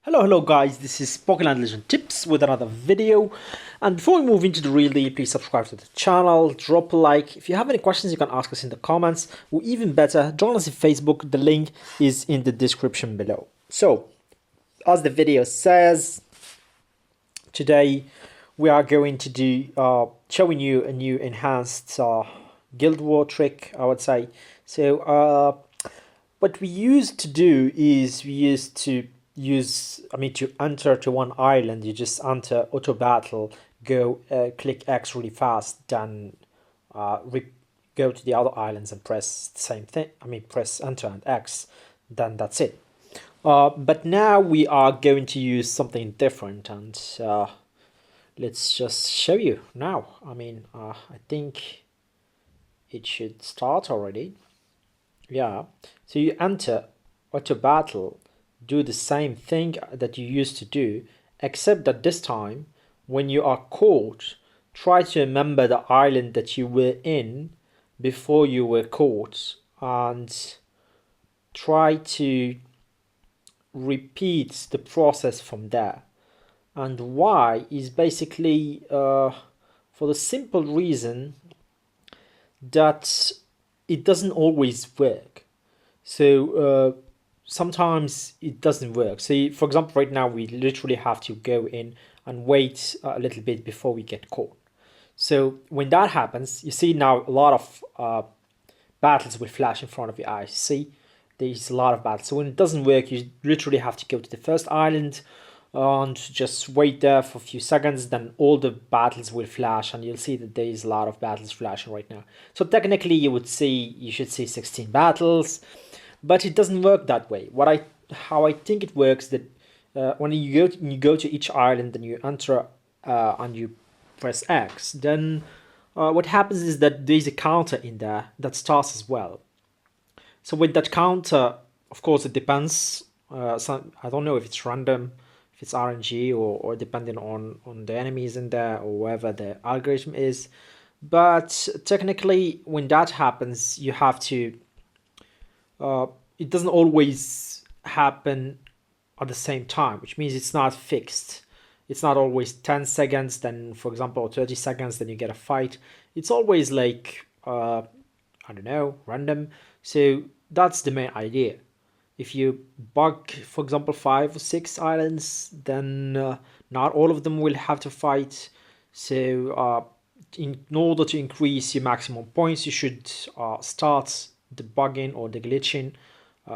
Hello guys, this is Pokéland Legend Tips with another video. And before we move into the real deal, please subscribe to the channel, drop a like. If you have any questions, you can ask us in the comments, or even better, join us on Facebook. The link is in the description below. So, as the video says, today we are going to do showing you a new enhanced Guild War trick, I would say. So, what we used to do is to enter to one island. You just enter auto battle, go click X really fast, then go to the other islands and press the same thing. Press enter and X, then that's it. But now we are going to use something different, and let's just show you now. I think it should start already. Yeah, so you enter auto battle, do the same thing that you used to do, except that this time, when you are caught, try to remember the island that you were in before you were caught, and try to repeat the process from there. And why is basically for the simple reason that it doesn't always work. So sometimes it doesn't work. So for example, right now we literally have to go in and wait a little bit before we get caught. So when that happens, you see now a lot of battles will flash in front of your eyes. See, there's a lot of battles. So when it doesn't work, you literally have to go to the first island and just wait there for a few seconds. Then all the battles will flash, and you'll see that there is a lot of battles flashing right now. So technically, you should see 16 battles, but it doesn't work that way. How I think it works, that when you go to each island and you enter and you press X, then what happens is that there's a counter in there that starts as well. So with that counter, of course, it depends. I don't know if it's random, if it's RNG, or depending on the enemies in there, or whatever the algorithm is. But technically, when that happens, you have to. It doesn't always happen at the same time, which means it's not fixed. It's not always 10 seconds, then, for example, 30 seconds, then you get a fight. It's always like, I don't know, random. So that's the main idea. If you bug, for example, 5 or 6 islands, then not all of them will have to fight. So in order to increase your maximum points, you should start the bugging or the glitching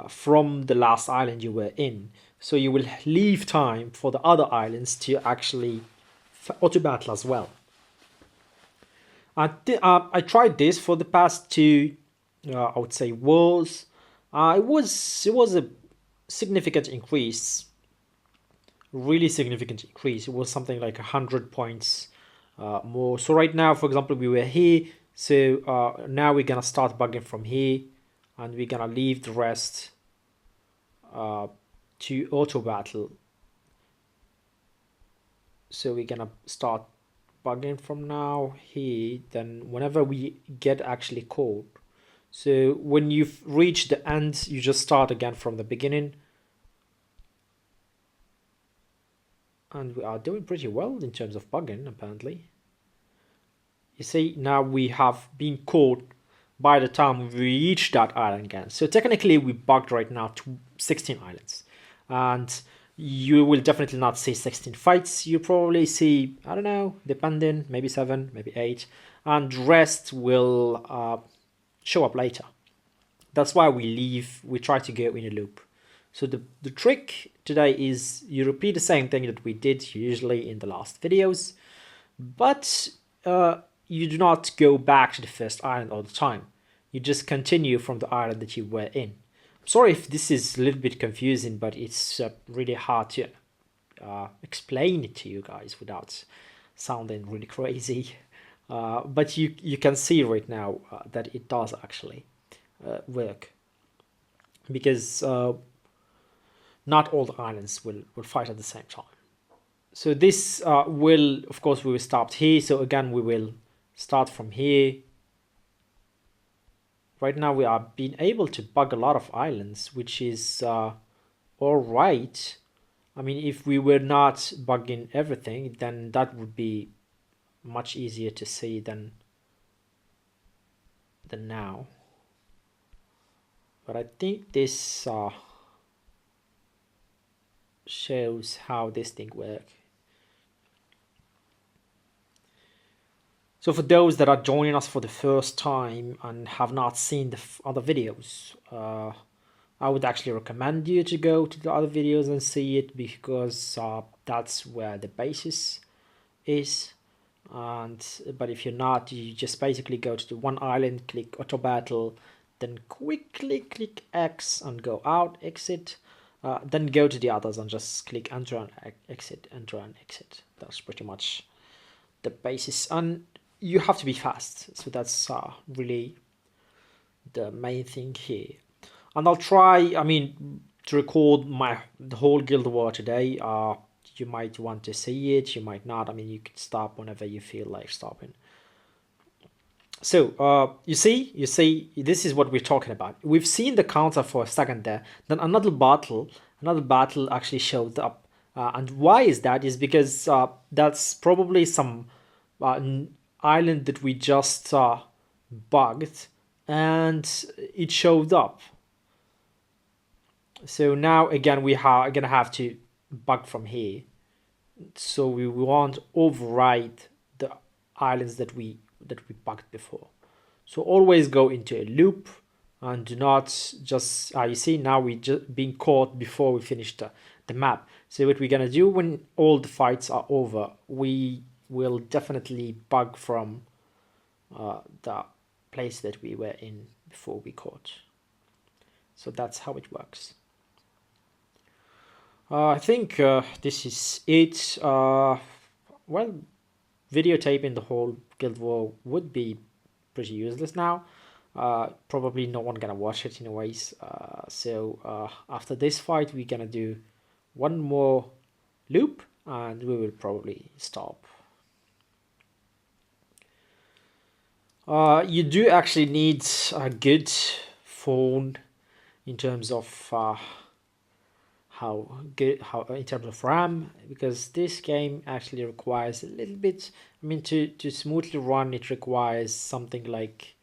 from the last island you were in. So you will leave time for the other islands to actually auto battle as well. I tried this for the past two, I would say, wars. It was a significant increase, really significant increase. It was something like 100 points more. So right now, for example, we were here. So now we're gonna start bugging from here, and we're gonna leave the rest to auto battle. So we're gonna start bugging from now here. Then whenever we get actually caught. So when you've reached the end, you just start again from the beginning. And we are doing pretty well in terms of bugging, apparently. You see, now we have been caught by the time we reach that island again. So technically we bugged right now to 16 islands. And you will definitely not see 16 fights. You probably see, I don't know, depending, maybe 7, maybe 8. And the rest will show up later. That's why we try to go in a loop. So the trick today is you repeat the same thing that we did usually in the last videos, but you do not go back to the first island all the time. You just continue from the island that you were in. I'm sorry if this is a little bit confusing, but it's really hard to explain it to you guys without sounding really crazy. But you can see right now that it does actually work, because not all the islands will fight at the same time. So this of course, we will start here. So again, we will start from here. Right now we are being able to bug a lot of islands, which is all right. I mean, if we were not bugging everything, then that would be much easier to see than now. But I think this shows how this thing works. So for those that are joining us for the first time and have not seen the other videos, I would actually recommend you to go to the other videos and see it, because that's where the basis is. But if you're not, you just basically go to the one island, click auto battle, then quickly click X and go out, exit, then go to the others and just click enter and exit, enter and exit. That's pretty much the basis, and you have to be fast, so that's really the main thing here. And I'll try, I mean, to record the whole Guild War today. You might want to see it, you might not. I mean, you can stop whenever you feel like stopping. So you see, this is what we're talking about. We've seen the counter for a second there, then another battle actually showed up. And why is that? Is because that's probably some island that we just bugged, and it showed up. So now again we are gonna have to bug from here, so we won't override the islands that we bugged before. So always go into a loop and do not just you see, now we just being caught before we finish the map. So what we're gonna do when all the fights are over, we will definitely bug from the place that we were in before we caught. So that's how it works. I think this is it. Well, videotaping the whole Guild War would be pretty useless now. Probably no one gonna watch it anyways. So after this fight, we're gonna do one more loop and we will probably stop. You do actually need a good phone in terms of how in terms of RAM, because this game actually requires a little bit. I mean, to smoothly run, it requires something like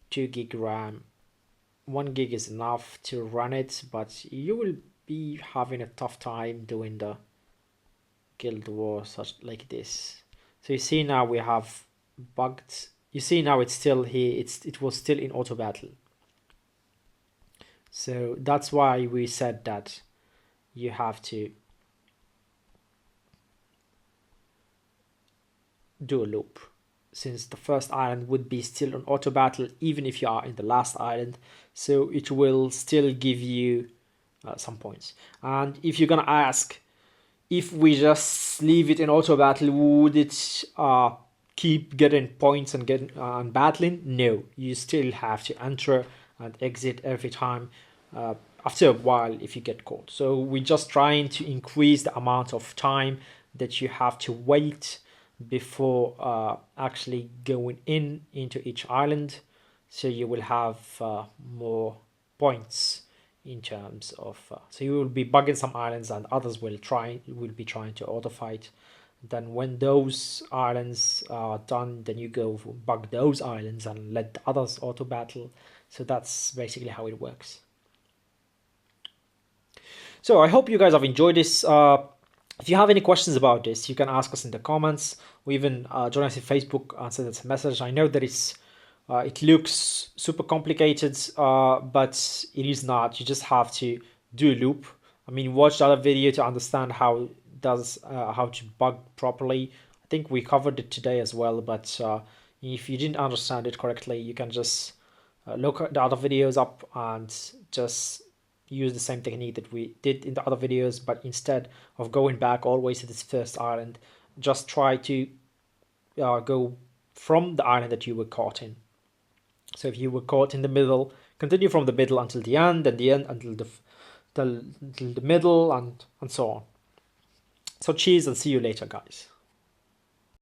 2 gig RAM. 1 gig is enough to run it, but you will be having a tough time doing the Guild War such like this. So you see now we have bugged. You see now it's still here. It was still in auto battle. So that's why we said that you have to do a loop, since the first island would be still on auto battle even if you are in the last island, so it will still give you some points. And if you're gonna ask, if we just leave it in auto battle, would it keep getting points and getting battling? No, you still have to enter and exit every time after a while if you get caught. So we're just trying to increase the amount of time that you have to wait before actually going into each island, so you will have more points in terms of so you will be bugging some islands and others will be trying to auto fight. Then when those islands are done, then you go bug those islands and let the others auto battle. So that's basically how it works. So I hope you guys have enjoyed this. If you have any questions about this, you can ask us in the comments, or even join us on Facebook and send us a message. I know that it looks super complicated, but it is not. You just have to do a loop. I mean, watch the other video to understand how to bug properly. I think we covered it today as well, but if you didn't understand it correctly, you can just look at the other videos up and just use the same technique that we did in the other videos, but instead of going back always to this first island, just try to go from the island that you were caught in. So if you were caught in the middle, continue from the middle until the end, and the end until the middle, and so on. So cheers and see you later, guys.